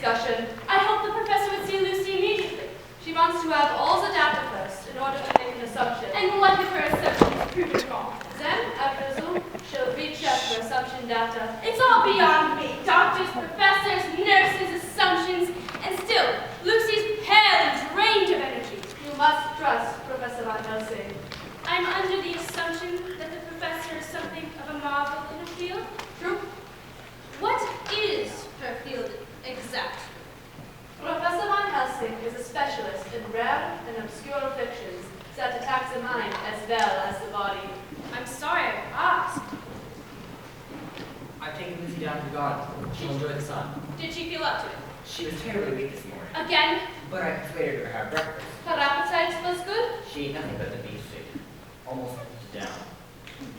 discussion. I hope the professor would see Lucy immediately. She wants to have all the data first in order to make an assumption. And what if her assumption is proven wrong? Then, I presume, she'll recheck her assumption data. It's all beyond me. Doctors, professors, nurses, assumptions, and still, Lucy's pale and drained of energy. You must trust Professor Van Helsing. I'm under the assumption that the professor is something of a marvel in a field. True. What is her field exactly? Professor Van Helsing is a specialist in rare and obscure fictions that attack the mind as well as the body. I'm sorry I asked. I've taken Lucy down to the garden. She'll enjoy the sun. Did she feel up to it? She was terribly weak this morning, Again? but I persuaded her to have breakfast. Her appetite was good. She ate nothing but the beef soup, almost down.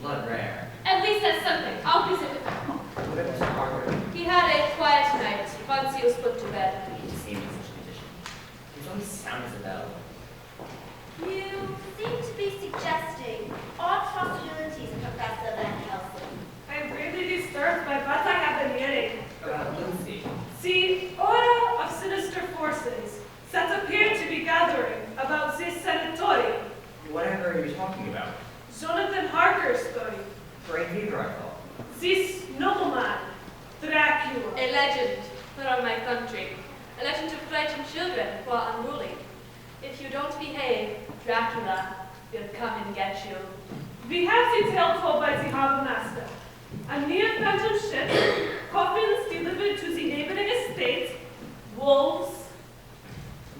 Blood rare. At least that's something. I'll visit with her. What about Mr. Harper? He had a quiet night once he was put to bed. I hate to see him in such a condition. He was always sound as a bell. You seem to be suggesting odd possibilities, Professor Van Helsing. I'm greatly disturbed by what I have been hearing. About Lucy. See, aura of sinister forces that appear to be gathering about this sanatorium. Whatever are you talking about? Jonathan Harker's story. Brain fever, I thought. This nobleman, Dracula. A legend from my country. A legend to frighten children who are unruly. If you don't behave, Dracula will come and get you. We have the tale told by the harbor master. A near phantom ship, coffins delivered to the neighboring estate, wolves,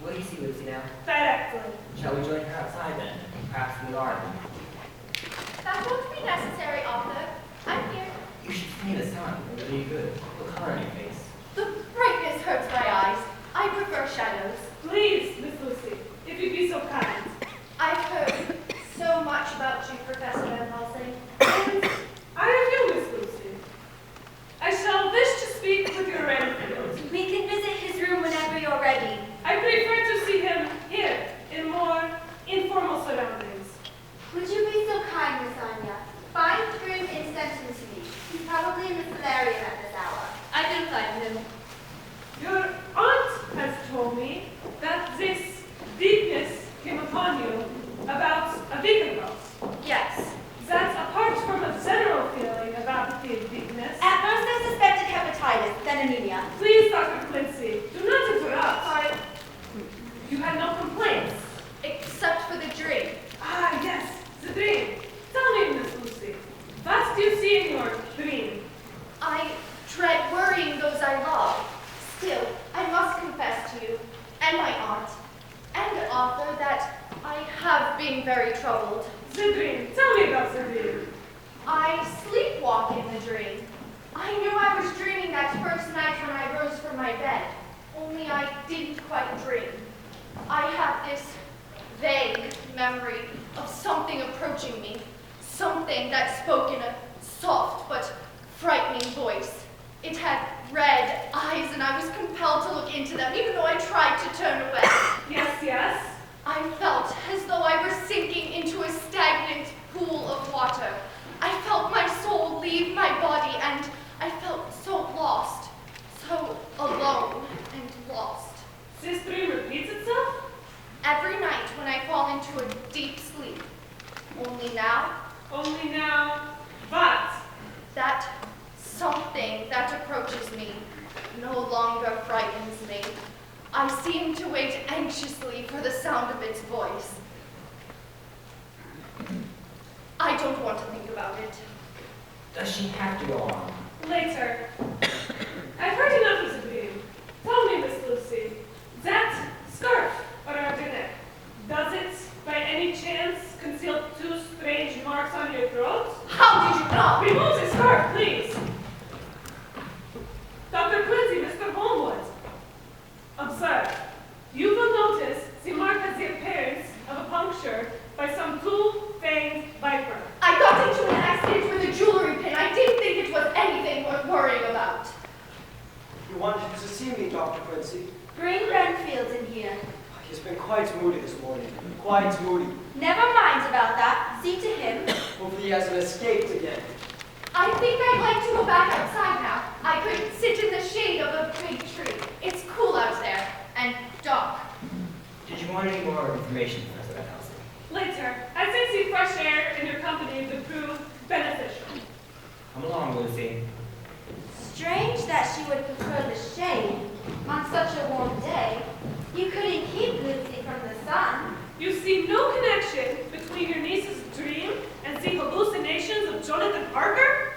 What do you see, Lucy, now? directly. Shall we join her outside then? Perhaps in the garden? That won't be necessary, Arthur. I'm here. You should stay in the sun. It'll do you good. Put color on your face. The brightness hurts my eyes. I prefer shadows. Please, Miss Lucy, if you'd be so kind. I've heard so much about you, Professor Van Helsing. And I have you, Miss Lucy. I shall wish to speak with your Renfield. We can visit his room whenever you're ready. I prefer to see him here, in more informal surroundings. Would you be so kind, Miss Anya? Find Grim and send him to me. He's probably in the solarium at this hour. I can find him. Your aunt has told me that this weakness came upon you about a week ago. Yes. That's apart from a general feeling about the weakness. At first I suspected hepatitis, then anemia. Please, Dr. Quincy, do not interrupt. Sorry. You had no complaints. Except for the dream. Ah, yes, the dream. Tell me, Miss Lucy, what do you see in your dream? I dread worrying those I love. Still, I must confess to you, and my aunt, and Arthur, that I have been very troubled. The dream. Tell me about the dream. I sleepwalk in the dream. I knew I was dreaming that first night when I rose from my bed, only I didn't quite dream. I have this vague memory of something approaching me, something that spoke in a soft but frightening voice. It had red eyes, and I was compelled to look into them, even though I tried to turn away. Yes, yes. I felt as though I were sinking into a stagnant pool of water. I felt my soul leave my body, and I felt so lost, so alone and lost. This dream repeats itself? Every night when I fall into a deep sleep. Only now, Only now, but that something that approaches me no longer frightens me. I seem to wait anxiously for the sound of its voice. I don't want to think about it. Does she have to go on? later. I've heard enough of the dream. Tell me, Miss Lucy, that scarf around your neck, does it by any chance conceal two strange marks on your throat? How did you know? Remove the scarf, please. Dr. Quincy, Mr. Holmwood. Observe. You will notice the mark has the appearance of a puncture by some two-fanged viper. I got into an accident with a jewelry pin. I didn't think it was anything worth worrying about. You wanted to see me, Dr. Quincy? Bring Renfield's in here. He's been quite moody this morning. Quite moody. Never mind about that. See to him. Hopefully he hasn't escaped again. I think I'd like to go back outside now. I could sit in the shade of a big tree. It's cool. want any more information, Professor Elsie? Later, I fancy fresh air in your company would prove beneficial. Come along, Lucy. Strange that she would prefer the shade on such a warm day. You couldn't keep Lucy from the sun. You see no connection between your niece's dream and the hallucinations of Jonathan Parker?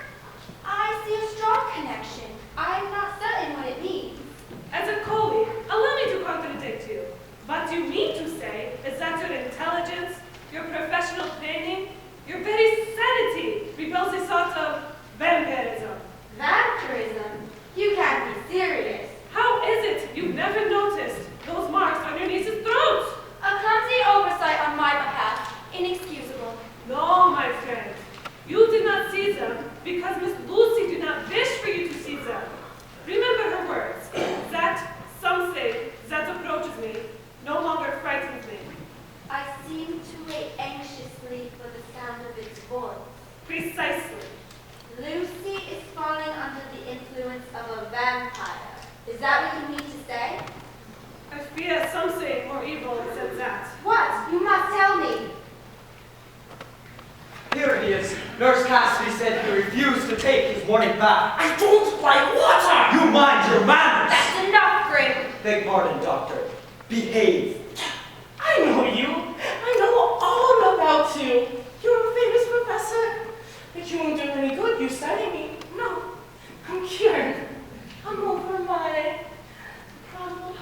I see a strong connection. I'm not certain what it means. As a colleague, allow me to contradict you. What you mean to say is that your intelligence, your professional training, your very sanity reveals a sort of vampirism. Vampirism? You can't be serious. How is it you've never noticed those marks on your niece's throat? A clumsy oversight on my behalf. Inexcusable. No, my friend. You did not see them because Miss Lucy did not wish for you to see them. Remember her words, that something that approaches me no longer frightens me. I seem to wait anxiously for the sound of its voice. Precisely. Lucy is falling under the influence of a vampire. Is that what you mean to say? I fear something more evil than that. What? You must tell me. Here he is. Nurse Cassidy said he refused to take his morning bath. I don't like water! You mind your manners! That's enough, Grim. Beg pardon, Doctor. Behave. I know you. I know all about you. You're a famous professor. But you won't do any good. You study me. No. I'm cured. I'm over my problem.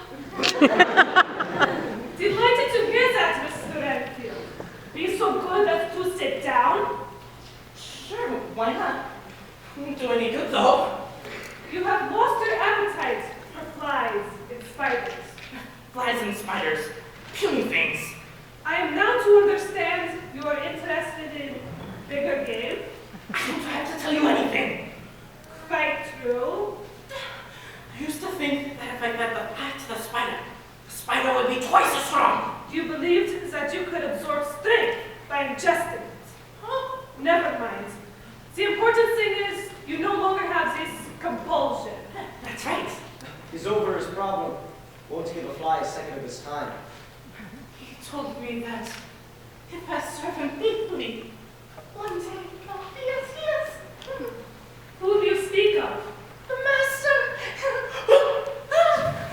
Delighted to hear that, Mr. Renfield. Be so good as to sit down. Sure, why not? Won't do any good though. You have lost your appetite for flies and spiders. Flies and spiders. Puny things. I am now to understand you are interested in bigger game. I don't have to tell you anything. Quite true. I used to think that if I fed the fat to the spider would be twice as strong. You believed that you could absorb strength by ingesting it. Huh? Never mind. The important thing is you no longer have this compulsion. That's right. He's over his problem. Won't give a fly a second of his time. He told me that if I serve him faithfully, one day I'll be as he is. Who do you speak of? The master!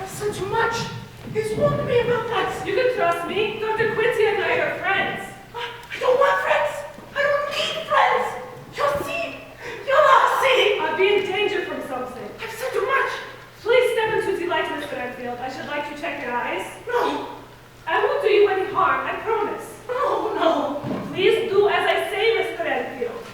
I've said too much. He's warned me about that. You can trust me. Dr. Quincy and I are friends. I don't want friends. I don't need friends. You'll see. You'll all see. I'll be in danger from something. I've said too much. Please step into the light, Mr. Enfield. I should like to check your eyes. No. I won't do you any harm, I promise. No, no. Please do as I say, Mr. Enfield.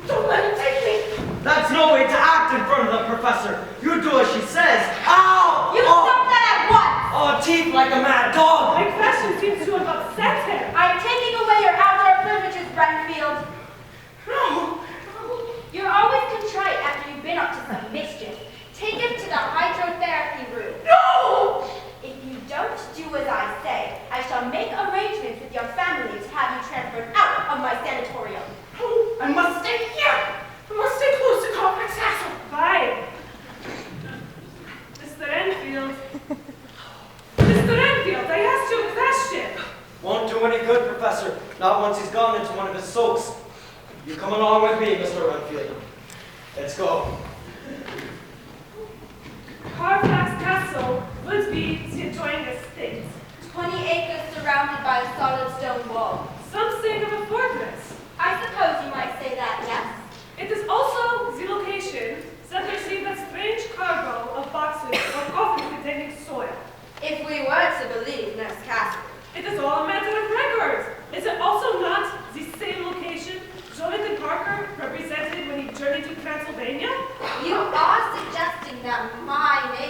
Don't let him take me. That's no way to act in front of the professor. You do as she says. Ow! You stop that at once! Oh, teeth like a mad dog. My question seems to have upset him. I'm taking away your outdoor privileges, Renfield. No. You're always contrite after you've been up to some mischief. Take him to the hydrotherapy room. No. If you don't do as I say, I shall make arrangements with your family to have you transferred out of my sanatorium. No. I must stay here. I must stay close to Complex Castle. Fine. Mr. Enfield. Mr. Enfield, I asked you a question. Won't do any good, Professor. Not once he's gone into one of his soaks. You come along with me, Mr. Renfield. Let's go. Carfax Castle would be the adjoining estate. 20 acres surrounded by a solid stone wall. Something of a fortress. I suppose you might say that, yes? It is also the location that received a strange cargo of boxes or coffins containing soil. If we were to believe Nurse Cassidy. It is all a matter of record. Is it also not the same location Jonathan Parker represented when he journeyed to Transylvania? You are suggesting that my name